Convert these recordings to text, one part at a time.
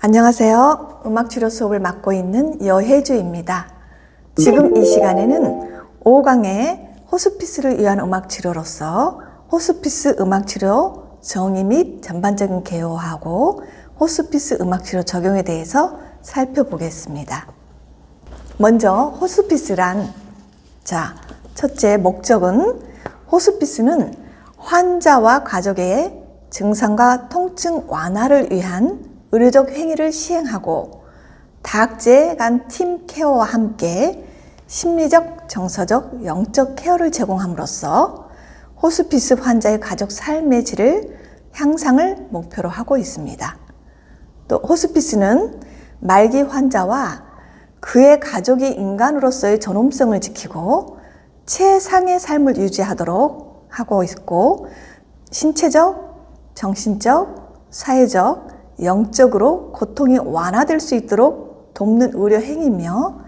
안녕하세요. 음악치료 수업을 맡고 있는 여혜주입니다. 지금 이 시간에는 5강의 호스피스를 위한 음악치료로서 호스피스 음악치료 정의 및 전반적인 개요하고 호스피스 음악치료 적용에 대해서 살펴보겠습니다. 먼저 호스피스란, 첫째 목적은 호스피스는 환자와 가족의 증상과 통증 완화를 위한 의료적 행위를 시행하고 다학제 간 팀 케어와 함께 심리적, 정서적, 영적 케어를 제공함으로써 호스피스 환자의 가족 삶의 질을 향상을 목표로 하고 있습니다. 또 호스피스는 말기 환자와 그의 가족이 인간으로서의 존엄성을 지키고 최상의 삶을 유지하도록 하고 있고 신체적, 정신적, 사회적, 영적으로 고통이 완화될 수 있도록 돕는 의료 행위며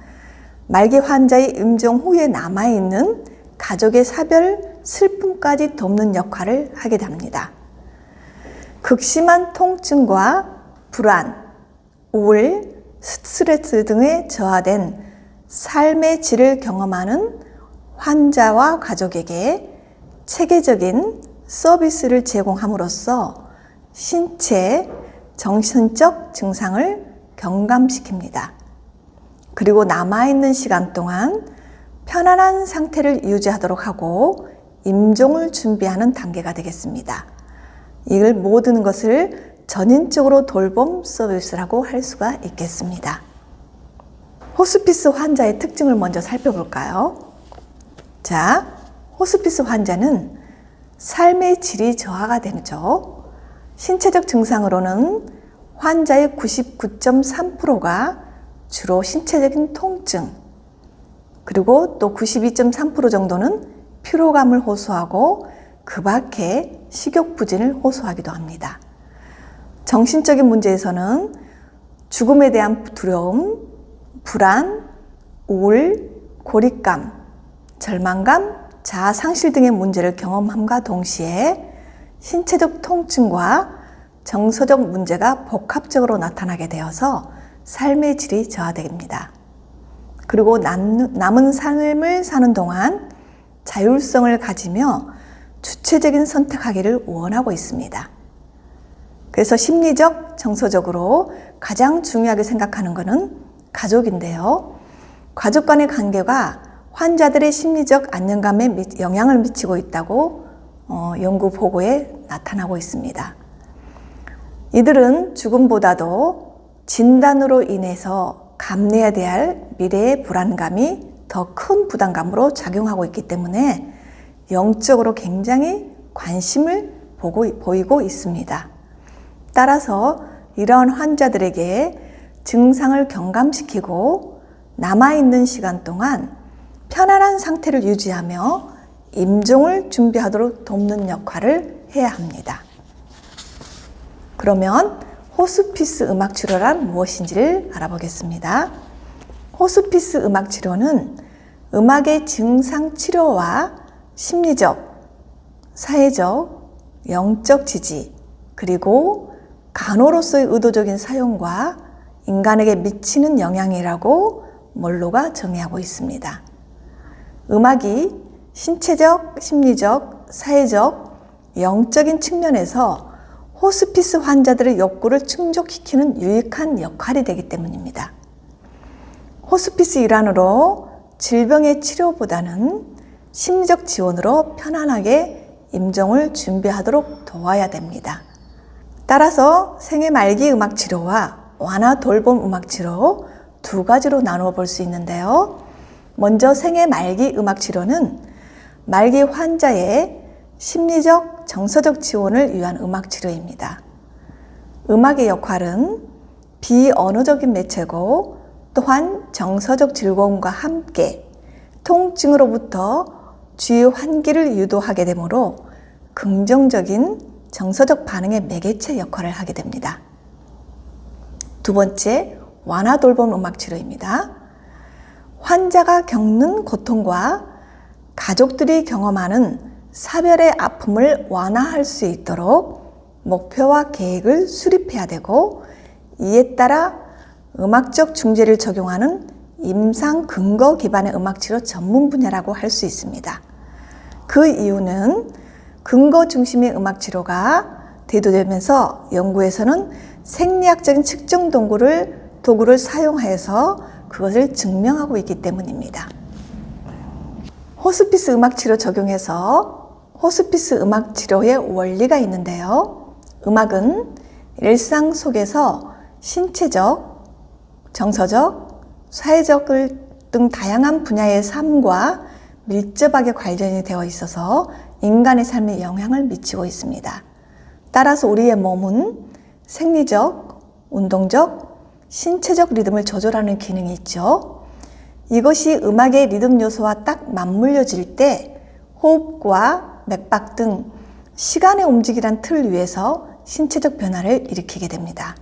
말기 환자의 임종 후에 남아있는 가족의 사별, 슬픔까지 돕는 역할을 하게 됩니다. 극심한 통증과 불안, 우울, 스트레스 등에 저하된 삶의 질을 경험하는 환자와 가족에게 체계적인 서비스를 제공함으로써 신체, 정신적 증상을 경감시킵니다. 그리고 남아있는 시간 동안 편안한 상태를 유지하도록 하고 임종을 준비하는 단계가 되겠습니다. 이걸 모든 것을 전인적으로 돌봄 서비스라고 할 수가 있겠습니다. 호스피스 환자의 특징을 먼저 살펴볼까요? 호스피스 환자는 삶의 질이 저하가 되죠. 신체적 증상으로는 환자의 99.3%가 주로 신체적인 통증, 그리고 또 92.3% 정도는 피로감을 호소하고 그 밖에 식욕부진을 호소하기도 합니다. 정신적인 문제에서는 죽음에 대한 두려움, 불안, 우울, 고립감, 절망감, 자아 상실 등의 문제를 경험함과 동시에 신체적 통증과 정서적 문제가 복합적으로 나타나게 되어서 삶의 질이 저하됩니다. 그리고 남은 삶을 사는 동안 자율성을 가지며 주체적인 선택하기를 원하고 있습니다. 그래서 심리적, 정서적으로 가장 중요하게 생각하는 것은 가족인데요. 가족 간의 관계가 환자들의 심리적 안정감에 영향을 미치고 있다고 연구 보고에 나타나고 있습니다. 이들은 죽음보다도 진단으로 인해서 감내해야 할 미래의 불안감이 더 큰 부담감으로 작용하고 있기 때문에 영적으로 굉장히 관심을 보이고 있습니다. 따라서 이러한 환자들에게 증상을 경감시키고 남아있는 시간 동안 편안한 상태를 유지하며 임종을 준비하도록 돕는 역할을 해야 합니다. 그러면 호스피스 음악치료란 무엇인지를 알아보겠습니다. 호스피스 음악치료는 음악의 증상 치료와 심리적, 사회적, 영적 지지, 그리고 간호로서의 의도적인 사용과 인간에게 미치는 영향이라고 몰로가 정의하고 있습니다. 음악이 신체적, 심리적, 사회적, 영적인 측면에서 호스피스 환자들의 욕구를 충족시키는 유익한 역할이 되기 때문입니다. 호스피스 일환으로 질병의 치료보다는 심리적 지원으로 편안하게 임종을 준비하도록 도와야 됩니다. 따라서 생애 말기 음악치료와 완화 돌봄 음악치료 두 가지로 나누어 볼 수 있는데요. 먼저 생애 말기 음악치료는 말기 환자의 심리적, 정서적 지원을 위한 음악치료입니다. 음악의 역할은 비언어적인 매체고 또한 정서적 즐거움과 함께 통증으로부터 주의 환기를 유도하게 되므로 긍정적인 정서적 반응의 매개체 역할을 하게 됩니다. 두 번째, 완화 돌봄 음악치료입니다. 환자가 겪는 고통과 가족들이 경험하는 사별의 아픔을 완화할 수 있도록 목표와 계획을 수립해야 되고 이에 따라 음악적 중재를 적용하는 임상 근거 기반의 음악치료 전문 분야라고 할 수 있습니다. 그 이유는 근거 중심의 음악치료가 대두되면서 연구에서는 생리학적인 측정 도구를 사용해서 그것을 증명하고 있기 때문입니다. 호스피스 음악치료 적용해서 호스피스 음악치료의 원리가 있는데요. 음악은 일상 속에서 신체적, 정서적, 사회적 등 다양한 분야의 삶과 밀접하게 관련이 되어 있어서 인간의 삶에 영향을 미치고 있습니다. 따라서 우리의 몸은 생리적, 운동적, 신체적 리듬을 조절하는 기능이 있죠. 이것이 음악의 리듬 요소와 딱 맞물려질 때 호흡과 맥박 등 시간의 움직이란 틀 위에서 신체적 변화를 일으키게 됩니다.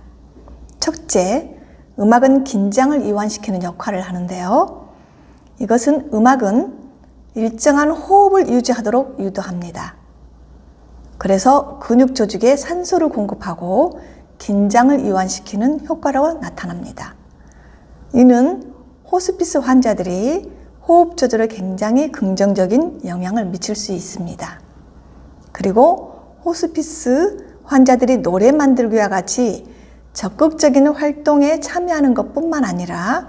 첫째, 음악은 긴장을 이완시키는 역할을 하는데요. 이것은 음악은 일정한 호흡을 유지하도록 유도합니다. 그래서 근육 조직에 산소를 공급하고 긴장을 이완시키는 효과로 나타납니다. 이는 호스피스 환자들이 호흡 조절에 굉장히 긍정적인 영향을 미칠 수 있습니다. 그리고 호스피스 환자들이 노래 만들기와 같이 적극적인 활동에 참여하는 것뿐만 아니라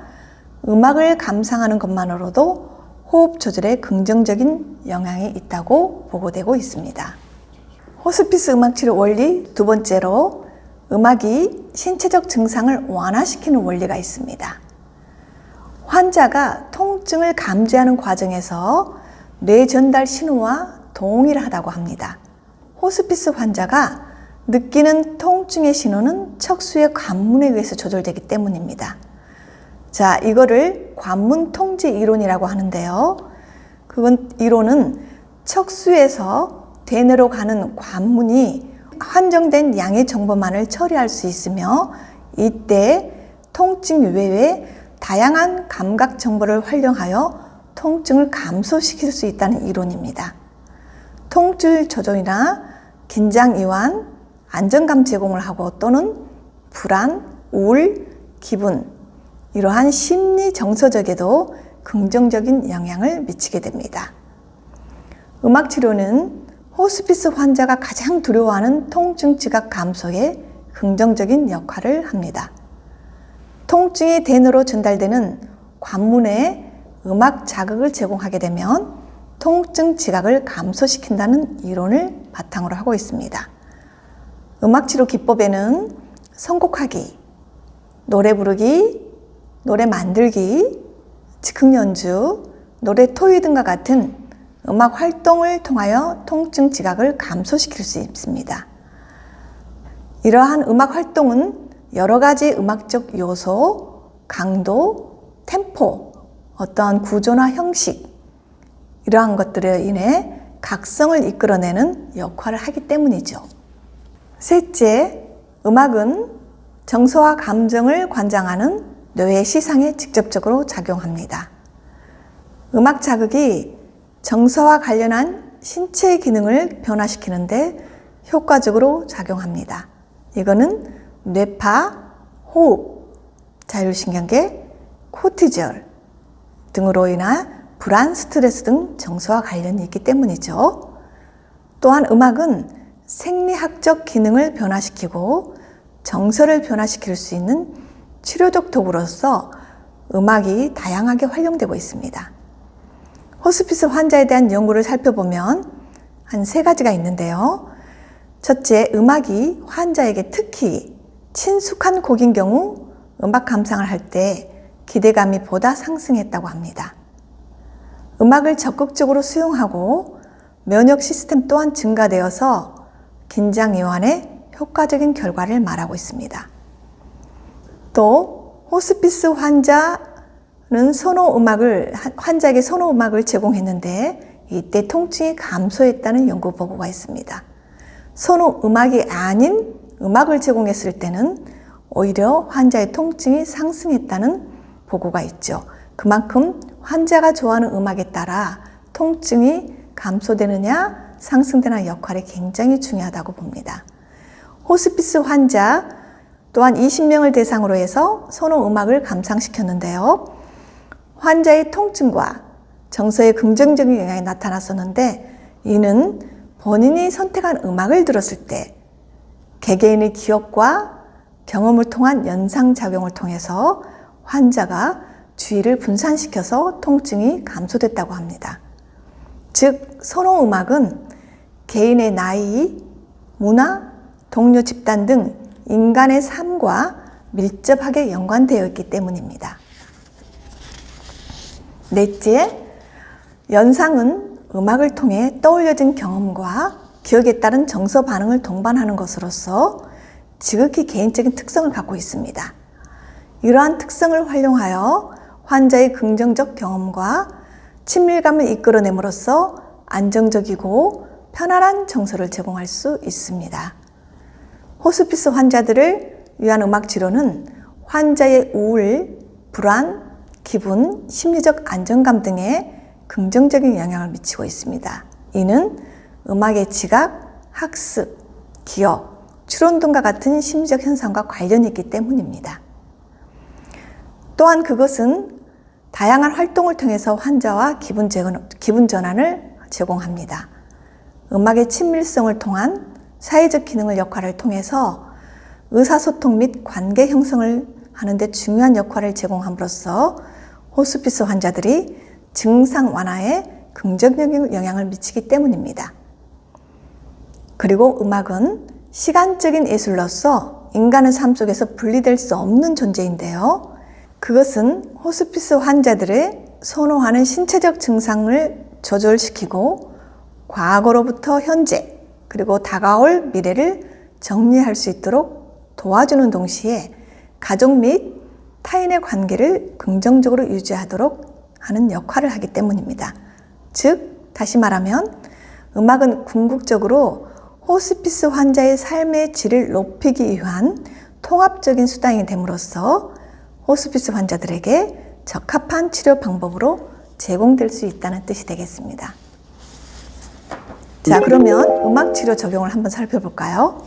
음악을 감상하는 것만으로도 호흡 조절에 긍정적인 영향이 있다고 보고되고 있습니다. 호스피스 음악치료 원리 두 번째로 음악이 신체적 증상을 완화시키는 원리가 있습니다. 환자가 통증을 감지하는 과정에서 뇌 전달 신호와 동일하다고 합니다. 호스피스 환자가 느끼는 통증의 신호는 척수의 관문에 의해서 조절되기 때문입니다. 자, 이거를 관문 통제 이론이라고 하는데요. 이론은 척수에서 대뇌로 가는 관문이 한정된 양의 정보만을 처리할 수 있으며 이때 통증 외에 다양한 감각 정보를 활용하여 통증을 감소시킬 수 있다는 이론입니다. 통증 조절이나 긴장 이완, 안정감 제공을 하고 또는 불안, 우울, 기분, 이러한 심리 정서적에도 긍정적인 영향을 미치게 됩니다. 음악 치료는 호스피스 환자가 가장 두려워하는 통증 지각 감소에 긍정적인 역할을 합니다. 통증이 대뇌로 전달되는 관문에 음악 자극을 제공하게 되면 통증 지각을 감소시킨다는 이론을 바탕으로 하고 있습니다. 음악치료 기법에는 선곡하기, 노래 부르기, 노래 만들기, 즉흥 연주, 노래 토의 등과 같은 음악 활동을 통하여 통증 지각을 감소시킬 수 있습니다. 이러한 음악 활동은 여러 가지 음악적 요소, 강도, 템포, 어떠한 구조나 형식, 이러한 것들에 인해 각성을 이끌어내는 역할을 하기 때문이죠. 셋째, 음악은 정서와 감정을 관장하는 뇌의 시상에 직접적으로 작용합니다. 음악 자극이 정서와 관련한 신체 기능을 변화시키는데 효과적으로 작용합니다. 이거는 뇌파, 호흡, 자율신경계, 코티졸 등으로 인한 불안, 스트레스 등 정서와 관련이 있기 때문이죠. 또한 음악은 생리학적 기능을 변화시키고 정서를 변화시킬 수 있는 치료적 도구로서 음악이 다양하게 활용되고 있습니다. 호스피스 환자에 대한 연구를 살펴보면 한 3가지가 있는데요. 첫째, 음악이 환자에게 특히 친숙한 곡인 경우 음악 감상을 할 때 기대감이 보다 상승했다고 합니다. 음악을 적극적으로 수용하고 면역 시스템 또한 증가되어서 긴장 이완에 효과적인 결과를 말하고 있습니다. 또 호스피스 환자는 환자에게 선호 음악을 제공했는데 이때 통증이 감소했다는 연구 보고가 있습니다. 선호 음악이 아닌 음악을 제공했을 때는 오히려 환자의 통증이 상승했다는 보고가 있죠. 그만큼 환자가 좋아하는 음악에 따라 통증이 감소되느냐 상승되느냐 역할이 굉장히 중요하다고 봅니다. 호스피스 환자 또한 20명을 대상으로 해서 선호음악을 감상시켰는데요. 환자의 통증과 정서에 긍정적인 영향이 나타났었는데, 이는 본인이 선택한 음악을 들었을 때 개개인의 기억과 경험을 통한 연상작용을 통해서 환자가 주의를 분산시켜서 통증이 감소됐다고 합니다. 즉, 선호음악은 개인의 나이, 문화, 동료 집단 등 인간의 삶과 밀접하게 연관되어 있기 때문입니다. 넷째, 연상은 음악을 통해 떠올려진 경험과 기억에 따른 정서 반응을 동반하는 것으로서 지극히 개인적인 특성을 갖고 있습니다. 이러한 특성을 활용하여 환자의 긍정적 경험과 친밀감을 이끌어냄으로써 안정적이고 편안한 정서를 제공할 수 있습니다. 호스피스 환자들을 위한 음악 치료는 환자의 우울, 불안, 기분, 심리적 안정감 등에 긍정적인 영향을 미치고 있습니다. 이는 음악의 지각, 학습, 기억, 추론 등과 같은 심리적 현상과 관련이 있기 때문입니다. 또한 그것은 다양한 활동을 통해서 환자와 기분 전환을 제공합니다. 음악의 친밀성을 통한 사회적 기능을 역할을 통해서 의사소통 및 관계 형성을 하는 데 중요한 역할을 제공함으로써 호스피스 환자들이 증상 완화에 긍정적인 영향을 미치기 때문입니다. 그리고 음악은 시간적인 예술로서 인간의 삶 속에서 분리될 수 없는 존재인데요. 그것은 호스피스 환자들의 선호하는 신체적 증상을 조절시키고 과거로부터 현재 그리고 다가올 미래를 정리할 수 있도록 도와주는 동시에 가족 및 타인의 관계를 긍정적으로 유지하도록 하는 역할을 하기 때문입니다. 즉, 다시 말하면 음악은 궁극적으로 호스피스 환자의 삶의 질을 높이기 위한 통합적인 수단이 됨으로써 호스피스 환자들에게 적합한 치료 방법으로 제공될 수 있다는 뜻이 되겠습니다. 자, 그러면 음악 치료 적용을 한번 살펴볼까요?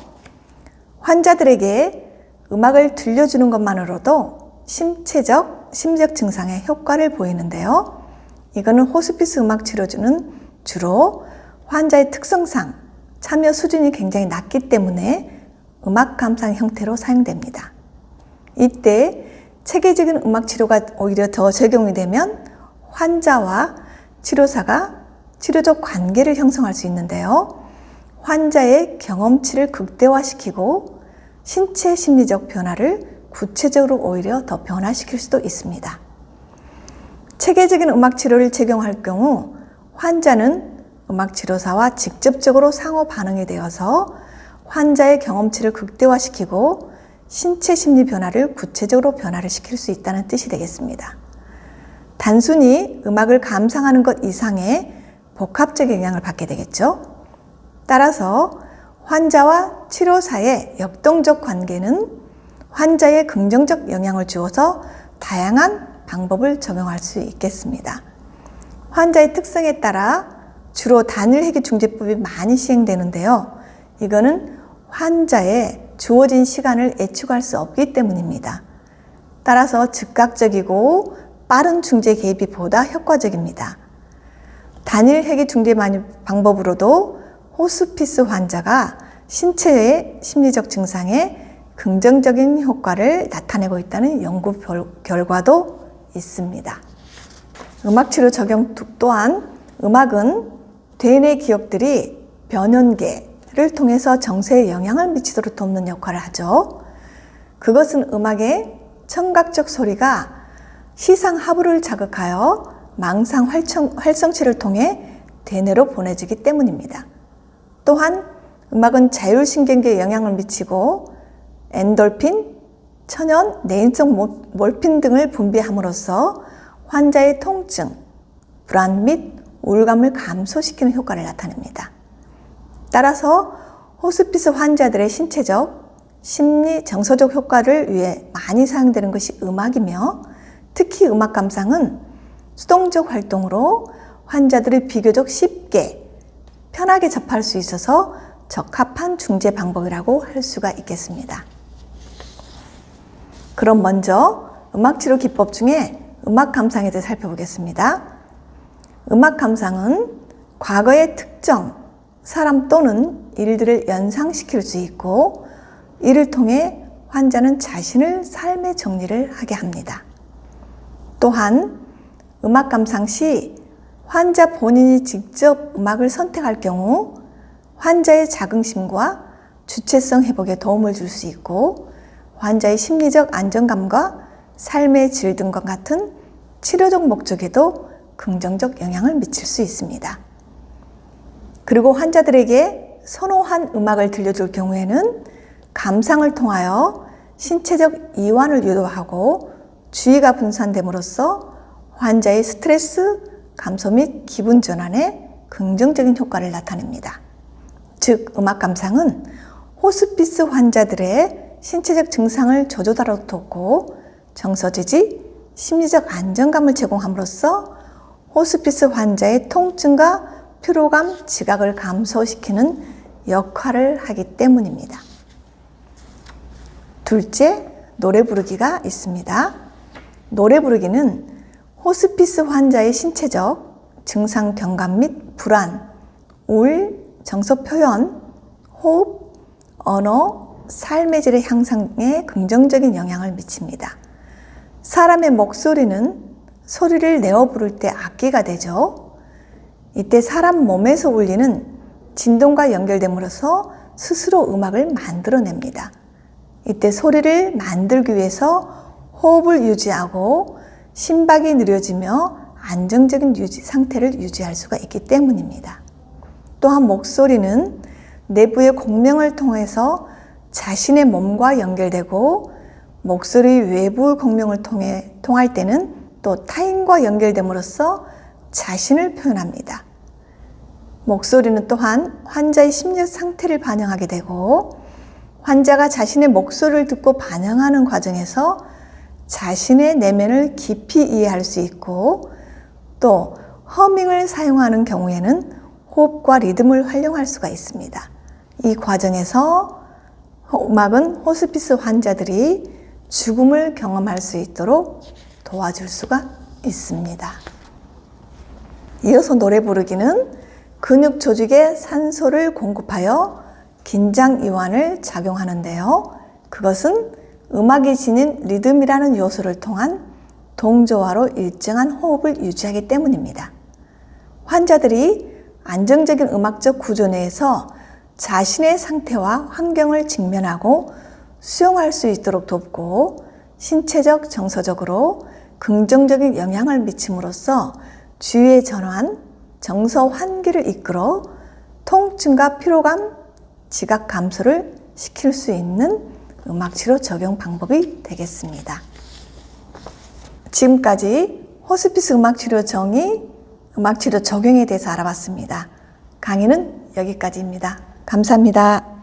환자들에게 음악을 들려주는 것만으로도 신체적, 심리적 증상에 효과를 보이는데요. 이거는 호스피스 음악 치료주는 주로 환자의 특성상 참여 수준이 굉장히 낮기 때문에 음악 감상 형태로 사용됩니다. 이때 체계적인 음악 치료가 오히려 더 적용이 되면 환자와 치료사가 치료적 관계를 형성할 수 있는데요. 환자의 경험치를 극대화시키고 신체 심리적 변화를 구체적으로 오히려 더 변화시킬 수도 있습니다. 체계적인 음악 치료를 적용할 경우 환자는 음악 치료사와 직접적으로 상호 반응이 되어서 환자의 경험치를 극대화시키고 신체 심리 변화를 구체적으로 변화를 시킬 수 있다는 뜻이 되겠습니다. 단순히 음악을 감상하는 것 이상의 복합적 영향을 받게 되겠죠. 따라서 환자와 치료사의 역동적 관계는 환자의 긍정적 영향을 주어서 다양한 방법을 적용할 수 있겠습니다. 환자의 특성에 따라 주로 단일회귀 중재법이 많이 시행되는데요. 이거는 환자의 주어진 시간을 예측할 수 없기 때문입니다. 따라서 즉각적이고 빠른 중재 개입이 보다 효과적입니다. 단일회귀 중재 방법으로도 호스피스 환자가 신체의 심리적 증상에 긍정적인 효과를 나타내고 있다는 연구 결과도 있습니다. 음악치료 적용 또한 음악은 대뇌 기억들이 변연계를 통해서 정서에 영향을 미치도록 돕는 역할을 하죠. 그것은 음악의 청각적 소리가 시상 하부를 자극하여 망상 활성체를 통해 대뇌로 보내지기 때문입니다. 또한 음악은 자율신경계에 영향을 미치고 엔돌핀, 천연, 내인성 몰핀 등을 분비함으로써 환자의 통증, 불안 및 우울감을 감소시키는 효과를 나타냅니다. 따라서 호스피스 환자들의 신체적, 심리, 정서적 효과를 위해 많이 사용되는 것이 음악이며 특히 음악 감상은 수동적 활동으로 환자들이 비교적 쉽게 편하게 접할 수 있어서 적합한 중재 방법이라고 할 수가 있겠습니다. 그럼 먼저 음악치료 기법 중에 음악 감상에 대해 살펴보겠습니다. 음악 감상은 과거의 특정 사람 또는 일들을 연상시킬 수 있고, 이를 통해 환자는 자신의 삶의 정리를 하게 합니다. 또한 음악 감상 시 환자 본인이 직접 음악을 선택할 경우 환자의 자긍심과 주체성 회복에 도움을 줄 수 있고, 환자의 심리적 안정감과 삶의 질 등과 같은 치료적 목적에도 긍정적 영향을 미칠 수 있습니다. 그리고 환자들에게 선호한 음악을 들려줄 경우에는 감상을 통하여 신체적 이완을 유도하고 주의가 분산됨으로써 환자의 스트레스 감소 및 기분 전환에 긍정적인 효과를 나타냅니다. 즉, 음악 감상은 호스피스 환자들의 신체적 증상을 저조하도록 돕고 정서 지지, 심리적 안정감을 제공함으로써 호스피스 환자의 통증과 피로감, 지각을 감소시키는 역할을 하기 때문입니다. 둘째, 노래 부르기가 있습니다. 노래 부르기는 호스피스 환자의 신체적 증상 경감 및 불안, 우울, 정서 표현, 호흡, 언어, 삶의 질의 향상에 긍정적인 영향을 미칩니다. 사람의 목소리는 소리를 내어 부를 때 악기가 되죠. 이때 사람 몸에서 울리는 진동과 연결됨으로써 스스로 음악을 만들어냅니다. 이때 소리를 만들기 위해서 호흡을 유지하고 심박이 느려지며 안정적인 상태를 유지할 수가 있기 때문입니다. 또한 목소리는 내부의 공명을 통해서 자신의 몸과 연결되고, 목소리 외부 공명을 통할 때는 또 타인과 연결됨으로써 자신을 표현합니다. 목소리는 또한 환자의 심리적 상태를 반영하게 되고, 환자가 자신의 목소리를 듣고 반응하는 과정에서 자신의 내면을 깊이 이해할 수 있고, 또 허밍을 사용하는 경우에는 호흡과 리듬을 활용할 수가 있습니다. 이 과정에서 음악은 호스피스 환자들이 죽음을 경험할 수 있도록 도와줄 수가 있습니다. 이어서 노래 부르기는 근육 조직에 산소를 공급하여 긴장 이완을 작용하는데요. 그것은 음악이 지닌 리듬이라는 요소를 통한 동조화로 일정한 호흡을 유지하기 때문입니다. 환자들이 안정적인 음악적 구조 내에서 자신의 상태와 환경을 직면하고 수용할 수 있도록 돕고, 신체적, 정서적으로 긍정적인 영향을 미침으로써 주의의 전환, 정서 환기를 이끌어 통증과 피로감, 지각 감소를 시킬 수 있는 음악치료 적용 방법이 되겠습니다. 지금까지 호스피스 음악치료 정의, 음악치료 적용에 대해서 알아봤습니다. 강의는 여기까지입니다. 감사합니다.